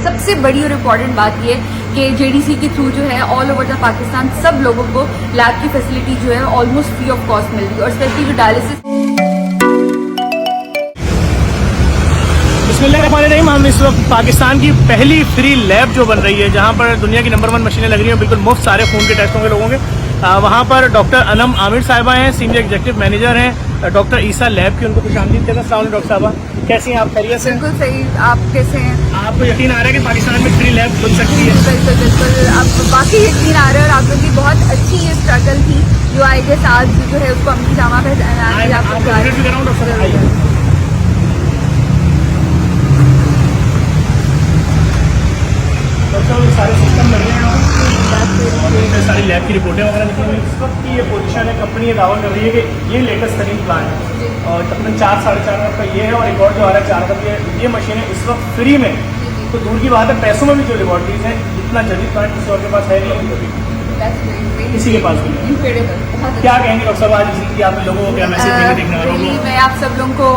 सबसे बड़ी और इम्पॉर्टेंट बात ये कि जेडीसी के थ्रू जो है ऑल ओवर द पाकिस्तान सब लोगों को लैब की फैसिलिटी जो है ऑलमोस्ट फ्री ऑफ कॉस्ट मिल रही है और स्पेशली जो डायलिसिस। बिस्मिल्लाहिर्रहमानिर्रहीम। हम इस वक्त पाकिस्तान की पहली फ्री लैब जो बन रही है, जहां पर दुनिया की नंबर 1 मशीनें लग रही हैं, बिल्कुल मुफ्त सारे खून के टेस्ट होंगे लोगों के। वहां पर डॉक्टर अनम आमिर साहिबा हैं, सीनियर एग्जीक्यूटिव मैनेजर हैं डॉक्टर ईसा लैब की। उनको खुश आमदीद कहते हैं। अस्सलाम वालेकुम डॉक्टर साहबा, कैसी हैं आप? खैरियत से? बिल्कुल सही। आप कैसे हैं? आपको यकीन आ रहा है कि पाकिस्तान में फ्री लैब बन सकती है? बिल्कुल बिल्कुल। अब बाकी यकीन आ रहा है और आप लोगों की बहुत अच्छी ये स्ट्रगल थी जो आई गेस आज जो है उसको अमली जामा सारे सिस्टम लगे हैं और सारी लैब की रिपोर्टें वगैरह निकली हुई। इस वक्त की ये पोजीशन है, कंपनी ये दावा कर रही है कि ये लेटेस्ट तरीन प्लान है और तकरीबन 4-4.5 लाख का ये है और एक और जो आ रहा है 4 लाख। ये मशीनें इस वक्त फ्री में, तो दूर की बात है पैसों में भी जो लेबॉर्ट्रीज हैं, इतना जदीद प्लान किसी और के पास है नहीं, किसी के पास भी नहीं। क्या कहेंगे डॉक्टर साहब आज इसी की आप लोगों को क्या मैसेज देखने वालों को? मैं आप सब लोगों को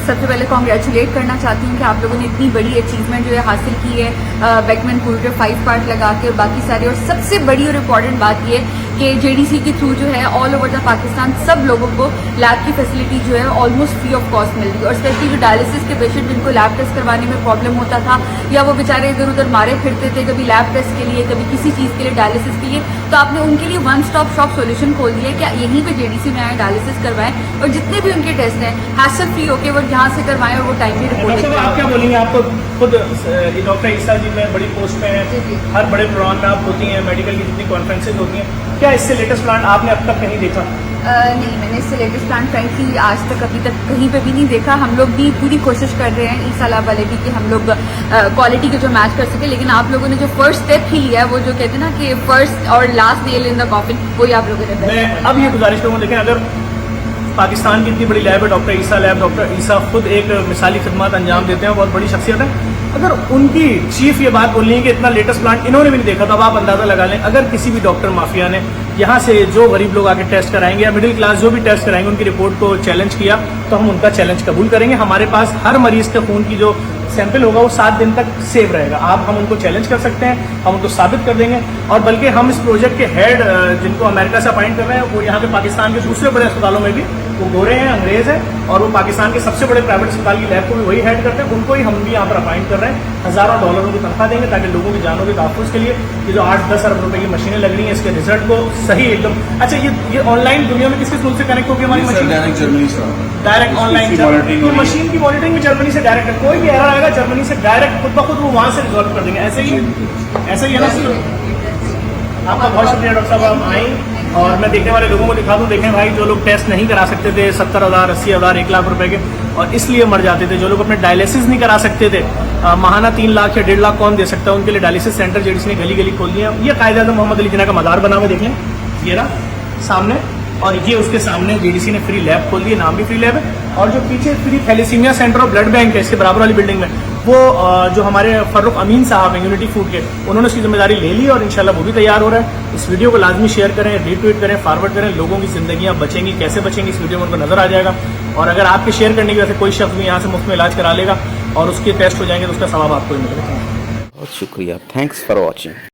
सबसे पहले कॉन्ग्रेचुलेट करना चाहती हूँ कि आप लोगों ने इतनी बड़ी अचीवमेंट जो है हासिल की है बेकमैन पूल के 5 पार्ट लगा के और बाकी सारे। और सबसे बड़ी और इम्पॉर्टेंट बात ये कि जेडीसी के थ्रू जो है ऑल ओवर द पाकिस्तान सब लोगों को लैब की फैसिलिटी जो है ऑलमोस्ट फ्री ऑफ कॉस्ट मिल रही है और स्पेशली जो डायलिसिस के पेशेंट जिनको लैब टेस्ट करवाने में प्रॉब्लम होता था या वो बेचारे इधर उधर मारे फिरते थे, कभी लैब टेस्ट के लिए, कभी किसी चीज़ के लिए, डायलिसिस के लिए, तो आपने उनके लिए वन स्टॉप शॉप सोल्यूशन खोल दिया है कि यहीं पे जेडीसी में आए, डायलिसिस करवाएं और जितने भी उनके टेस्ट हैं हैसल फ्री होके वो यहाँ से करवाएं और वो टाइमली रिपोर्ट करें। आप क्या बोलेंगे? आप तो खुद डॉक्टर ईसा जी में बड़ी पोस्ट पे हैं, हर बड़े प्रोग्राम में आप होती हैं, मेडिकल की जितनी कॉन्फ्रेंसेज होती हैं, क्या इससे लेटेस्ट प्लांट आपने अब तक कहीं देखा? नहीं, मैंने इससे लेटेस्ट प्लान फ्रेंकली आज तक अभी तक कहीं पे भी नहीं देखा। हम लोग भी पूरी कोशिश कर रहे हैं ईसा लैब वाले भी कि हम लोग क्वालिटी के जो मैच कर सके, लेकिन आप लोगों ने जो फर्स्ट स्टेप ही लिया है वो जो कहते हैं ना कि फर्स्ट और last nail in the coffin, वही आप लोगों ने। मैं अब ये गुजारिश करूँगा, देखें अगर पाकिस्तान की इतनी बड़ी लैब है डॉक्टर ईसा लैब, डॉक्टर ईसा खुद एक मिसाली खिदमत अंजाम देते हैं, बहुत बड़ी शख्सियत है। अगर उनकी चीफ ये बात बोल रही है कि इतना लेटेस्ट प्लांट इन्होंने भी नहीं देखा, तो अब आप अंदाजा लगा लें अगर किसी भी डॉक्टर माफिया ने यहाँ से जो गरीब लोग आके टेस्ट कराएंगे या मिडिल क्लास जो भी टेस्ट कराएंगे उनकी रिपोर्ट को चैलेंज किया, तो हम उनका चैलेंज कबूल करेंगे। हमारे पास हर मरीज के खून की जो सैंपल होगा वो 7 दिन तक सेव रहेगा। आप हम उनको चैलेंज कर सकते हैं, हम उनको साबित कर देंगे। और बल्कि हम इस प्रोजेक्ट के हेड जिनको अमेरिका से अपॉइंट कर रहे हैं, वो यहाँ पे पाकिस्तान के दूसरे बड़े अस्पतालों में भी वो गोरे हैं, अंग्रेज हैं और वो पाकिस्तान के सबसे बड़े प्राइवेट अस्पताल की लैब को भी वही हेड करते हैं। उनको ही हम भी यहाँ पर अपॉइंट कर रहे हैं, हज़ारों डॉलरों की तनख्वाह देंगे ताकि लोगों की जानों के तहफ़्फ़ुज़ के लिए ये जो 8-10 अरब रुपए की मशीनें लग रही हैं, इसके रिजल्ट को सही एकदम। अच्छा, ये ऑनलाइन दुनिया में किस मुल्क से कनेक्ट होगी हमारी मशीन? डायरेक्ट ऑनलाइन मशीन की मॉनिटरिंग भी जर्मनी से डायरेक्ट है। कोई भी एरर आएगा जर्मनी से डायरेक्ट खुद ब खुद वो वहाँ से रिजॉल्व कर देंगे। ऐसे ही है ना? आपका बहुत शुक्रिया डॉक्टर साहब, आप आए और मैं देखने वाले लोगों को दिखा दूं। देखें भाई, जो लोग टेस्ट नहीं करा सकते थे 70,000, 80,000, 1 लाख रुपए के और इसलिए मर जाते थे, जो लोग अपने डायलिसिस नहीं करा सकते थे, माहाना 3 लाख या 1.5 लाख कौन दे सकता है, उनके लिए डायलिसिस सेंटर जेडीसी ने गली गली खोल दिया। ये कायदे मोहम्मद अली जिन्ना का मदार बना हुआ, देख लें ये रहा सामने, और ये उसके सामने जेडीसी ने फ्री लैब खोल दी है, नाम भी फ्री लैब है। और जो पीछे फ्री थैलेसीमिया सेंटर और ब्लड बैंक है इसके बराबर वाली बिल्डिंग में, वो जो हमारे फर्रुख अमीन साहब हैं यूनिटी फूड के, उन्होंने उसकी जिम्मेदारी ले ली और इंशाल्लाह वो भी तैयार हो रहा है। इस वीडियो को लाजमी शेयर करें, रीट्वीट करें, फॉरवर्ड करें। लोगों की जिंदगियां बचेंगी, कैसे बचेंगी इस वीडियो में उनको नजर आ जाएगा। और अगर आपके शेयर करने की वजह से कोई शख्स भी यहाँ से मुफ्त में इलाज करा लेगा और उसके टेस्ट हो जाएंगे तो उसका सवाब आपको ही मिलेगा। बहुत शुक्रिया, थैंक्स फॉर वॉचिंग।